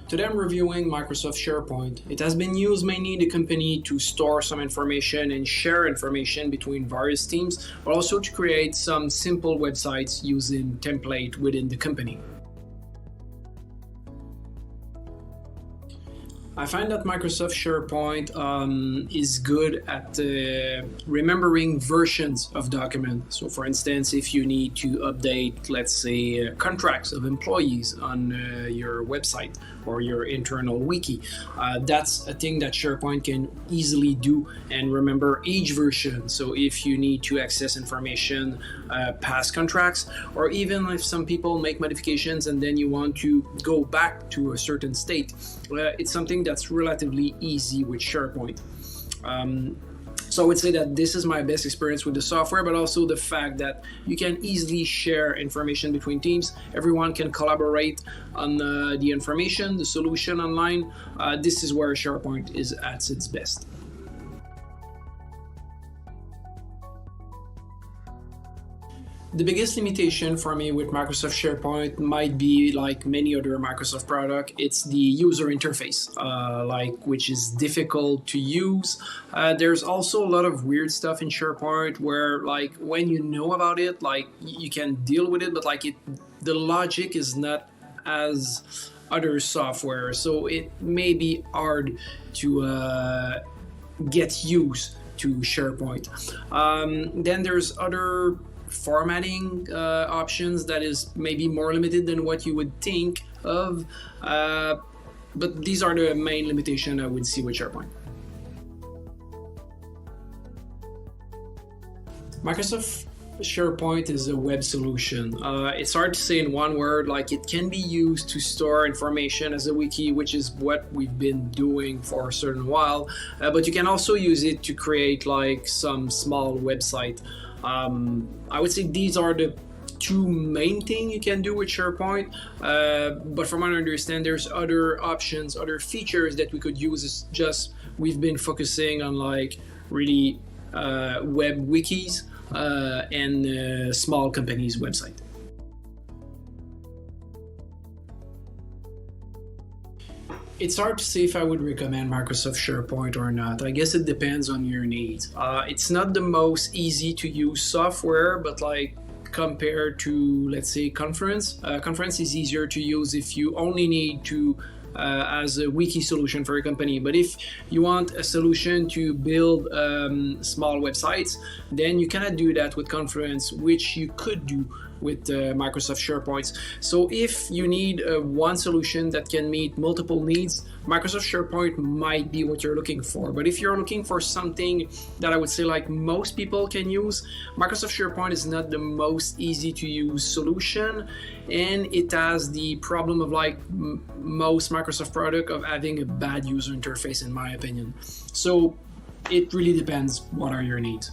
Today I'm reviewing Microsoft Sharepoint. It has been used mainly in the company to store some information and share information between various teams, but also to create some simple websites using template within the company. I find that Microsoft SharePoint is good at remembering versions of documents. So for instance, if you need to update, let's say, contracts of employees on your website or your internal wiki, that's a thing that SharePoint can easily do and remember each version. So if you need to access information past contracts, or even if some people make modifications and then you want to go back to a certain state, it's something that's relatively easy with SharePoint. So I would say that this is my best experience with the software, but also the fact that you can easily share information between teams. Everyone can collaborate on the information, the solution online. This is where SharePoint is at its best. The biggest limitation for me with Microsoft SharePoint might be like many other Microsoft products. It's the user interface, which is difficult to use. There's also a lot of weird stuff in SharePoint where when you know about it, you can deal with it, but the logic is not as other software. So it may be hard to get used to SharePoint. Then there's other formatting options that is maybe more limited than what you would think of, but these are the main limitation I would see with SharePoint. Microsoft SharePoint is a web solution. It's hard to say in one word. It can be used to store information as a wiki, which is what we've been doing for a certain while, but you can also use it to create some small website. I would say these are the two main things you can do with SharePoint, but from what I understand, there's other options, other features that we could use. It's just we've been focusing on really web wikis and small companies' website. It's hard to say if I would recommend Microsoft SharePoint or not. I guess it depends on your needs. It's not the most easy to use software, but compared to, let's say, Conference is easier to use if you only need to as a wiki solution for your company. But if you want a solution to build small websites, then you cannot do that with Conference, which you could do with Microsoft SharePoint. So if you need one solution that can meet multiple needs, Microsoft SharePoint might be what you're looking for. But if you're looking for something that I would say most people can use, Microsoft SharePoint is not the most easy to use solution, and it has the problem of most Microsoft product of having a bad user interface, in my opinion. So it really depends what are your needs.